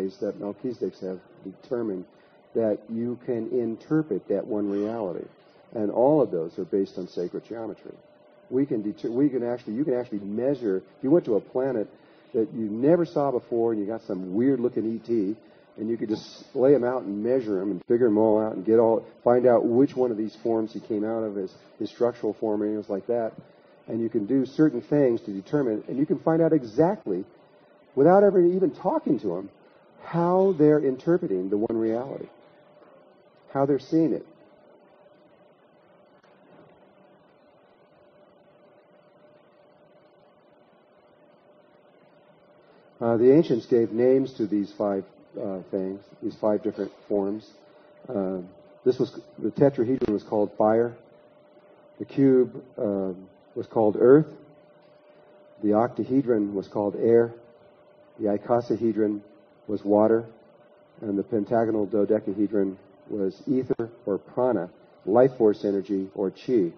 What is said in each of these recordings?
ways that Melchizedeks have determined that you can interpret that one reality. And all of those are based on sacred geometry. You can actually measure. If you went to a planet that you never saw before and you got some weird looking ET, and you could just lay them out and measure them and figure them all out and find out which one of these forms he came out of, his structural form and things like that. And you can do certain things to determine, and you can find out exactly, without ever even talking to them, how they're interpreting the one reality, how they're seeing it. The ancients gave names to these five things, these five different forms. The tetrahedron was called fire. The cube was called earth. The octahedron was called air. The icosahedron was water. And the pentagonal dodecahedron was ether or prana, life force energy or chi.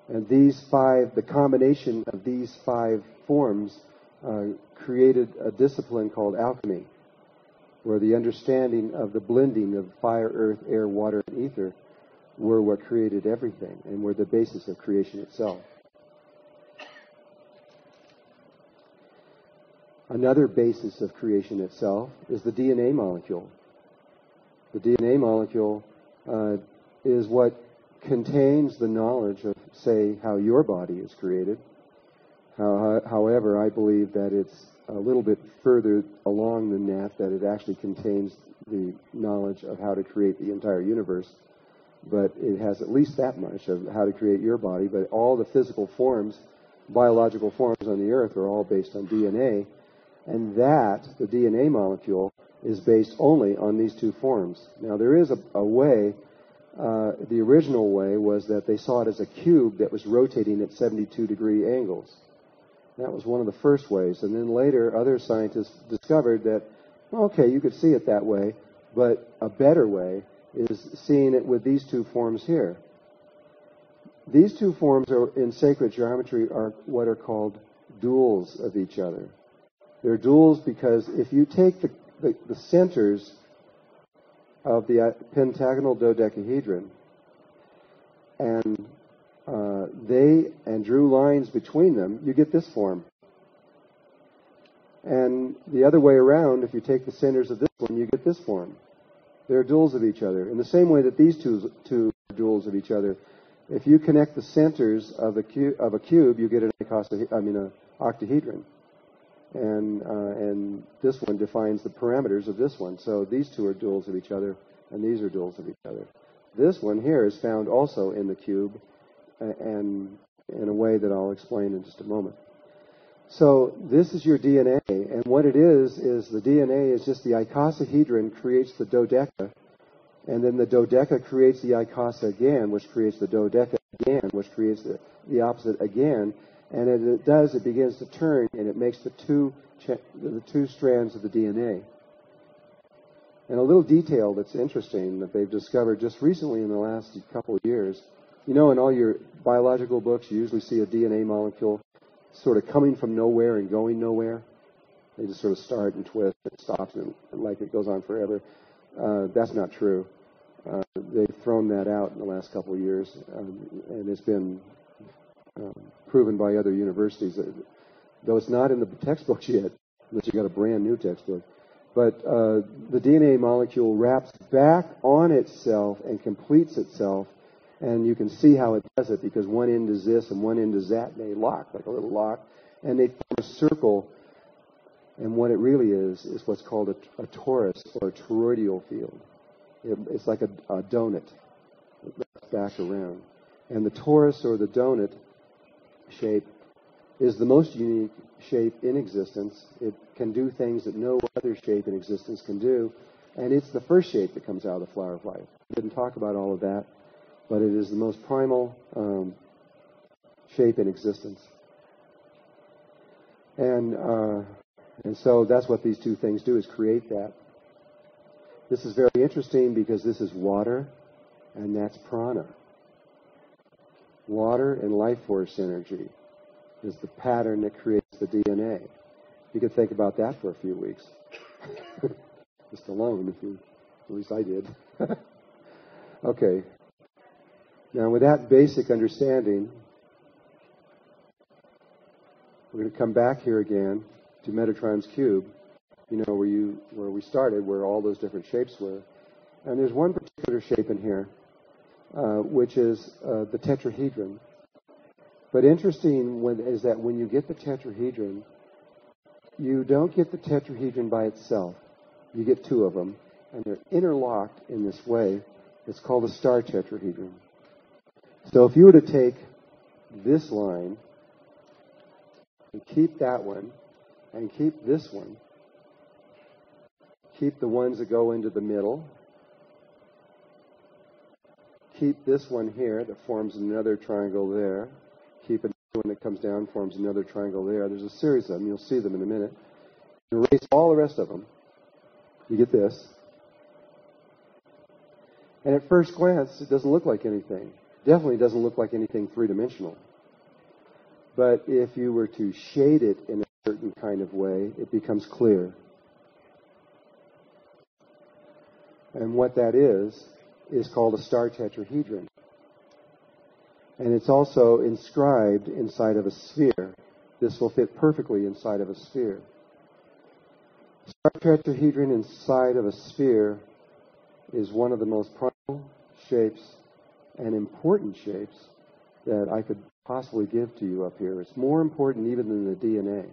And these five, the combination of these five forms created a discipline called alchemy, where the understanding of the blending of fire, earth, air, water, and ether were what created everything and were the basis of creation itself. Another basis of creation itself is the DNA molecule. The DNA molecule is what contains the knowledge of, say, how your body is created. However, I believe that it's a little bit further along than that it actually contains the knowledge of how to create the entire universe. But it has at least that much of how to create your body. But all the physical forms, biological forms on the earth are all based on DNA. And that, the DNA molecule, is based only on these two forms. Now, there is a way. The original way was that they saw it as a cube that was rotating at 72-degree angles. That was one of the first ways. And then later, other scientists discovered that, okay, you could see it that way, but a better way is seeing it with these two forms here. These two forms in sacred geometry are what are called duals of each other. They're duals because if you take the centers of the pentagonal dodecahedron and drew lines between them, you get this form. And the other way around, if you take the centers of this one, you get this form. They're duals of each other. In the same way that these two are duals of each other. If you connect the centers of a cube, you get an octahedron. And this one defines the parameters of this one. So these two are duals of each other, and these are duals of each other. This one here is found also in the cube, and in a way that I'll explain in just a moment. So this is your DNA, and what it is the DNA is just the icosahedron creates the dodeca, and then the dodeca creates the icosa again, which creates the dodeca again, which creates the opposite again. And as it does, it begins to turn, and it makes the two strands of the DNA. And a little detail that's interesting that they've discovered just recently in the last couple of years. You know, in all your biological books, you usually see a DNA molecule sort of coming from nowhere and going nowhere. They just sort of start and twist and stops and like it goes on forever. That's not true. They've thrown that out in the last couple of years, and it's been proven by other universities, though it's not in the textbooks yet, unless you got a brand new textbook. But the DNA molecule wraps back on itself and completes itself, and you can see how it does it because one end is this and one end is that, and they lock like a little lock, and they form a circle. And what it really is what's called a torus or a toroidal field. It's like a donut. It wraps back around. And the torus or the donut shape is the most unique shape in existence. It can do things that no other shape in existence can do. And it's the first shape that comes out of the flower of life. I didn't talk about all of that, but it is the most primal shape in existence. And so that's what these two things do, is create that. This is very interesting because this is water, and that's prana. Water and life force energy is the pattern that creates the DNA. You could think about that for a few weeks. Just alone, at least I did. Okay. Now, with that basic understanding, we're going to come back here again to Metatron's cube, where we started, where all those different shapes were. And there's one particular shape in here, which is the tetrahedron. But interesting is that when you get the tetrahedron, you don't get the tetrahedron by itself. You get two of them, and they're interlocked in this way. It's called a star tetrahedron. So if you were to take this line and keep that one, and keep this one, keep the ones that go into the middle, keep this one here that forms another triangle there, keep another one that comes down, forms another triangle there. There's a series of them. You'll see them in a minute. Erase all the rest of them. You get this. And at first glance, it doesn't look like anything. Definitely doesn't look like anything three-dimensional. But if you were to shade it in a certain kind of way, it becomes clear. And what that is called a star tetrahedron. And it's also inscribed inside of a sphere. This will fit perfectly inside of a sphere. Star tetrahedron inside of a sphere is one of the most primal shapes and important shapes that I could possibly give to you up here. It's more important even than the DNA.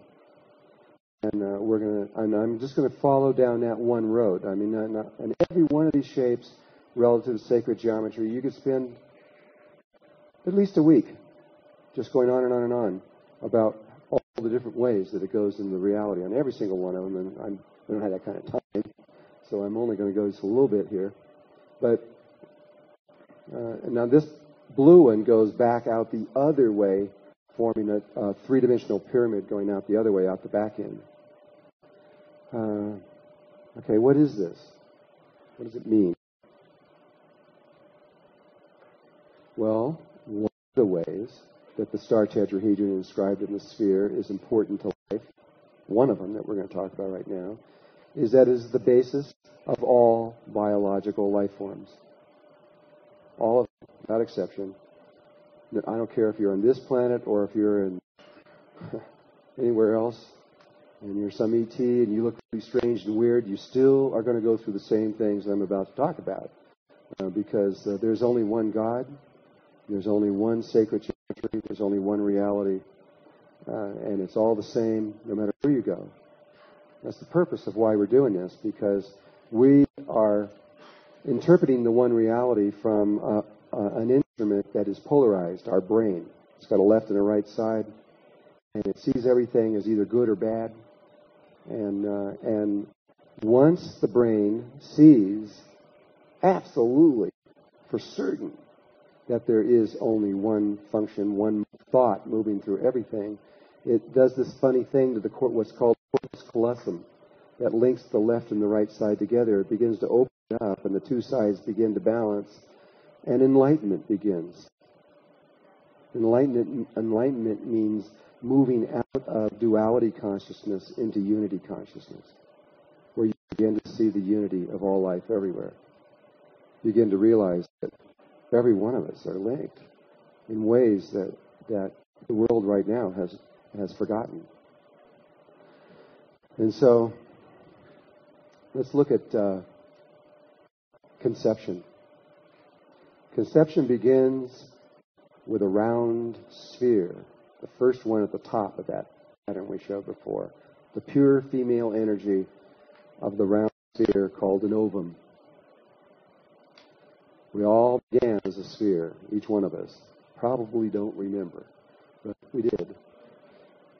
And I'm just going to follow down that one road. I mean, and every one of these shapes relative to sacred geometry, you could spend at least a week just going on and on and on about all the different ways that it goes into the reality on every single one of them. And I don't have that kind of time, so I'm only going to go just a little bit here. But now this blue one goes back out the other way, forming a three-dimensional pyramid going out the other way, out the back end. Okay, what is this? What does it mean? Well, one of the ways that the star tetrahedron inscribed in the sphere is important to life, one of them that we're going to talk about right now, is that it is the basis of all biological life forms. All of them, without exception. I don't care if you're on this planet or if you're in anywhere else, and you're some ET and you look really strange and weird, you still are going to go through the same things I'm about to talk about. Because there's only one God, there's only one sacred geometry, there's only one reality, and it's all the same no matter where you go. That's the purpose of why we're doing this, because we are interpreting the one reality from an instrument that is polarized, our brain. It's got a left and a right side, and it sees everything as either good or bad. And once the brain sees absolutely for certain that there is only one function, one thought moving through everything, it does this funny thing to what's called corpus callosum that links the left and the right side together. It begins to open up, and the two sides begin to balance, and enlightenment begins. Enlightenment means moving out of duality consciousness into unity consciousness, where you begin to see the unity of all life everywhere. You begin to realize that every one of us are linked in ways that the world right now has forgotten. And so, let's look at conception. Conception begins with a round sphere, the first one at the top of that pattern we showed before, the pure female energy of the round sphere called an ovum. We all began as a sphere, each one of us. Probably don't remember, but we did.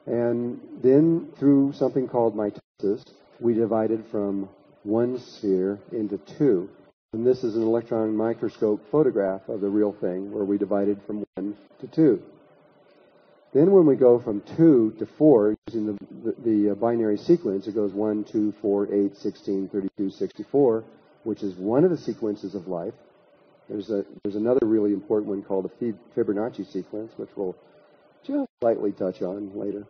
And then through something called mitosis, we divided from one sphere into two. And this is an electron microscope photograph of the real thing, where we divided from 1 to 2. Then when we go from 2 to 4, using the binary sequence, it goes 1, 2, 4, 8, 16, 32, 64, which is one of the sequences of life. There's another really important one called the Fibonacci sequence, which we'll just slightly touch on later.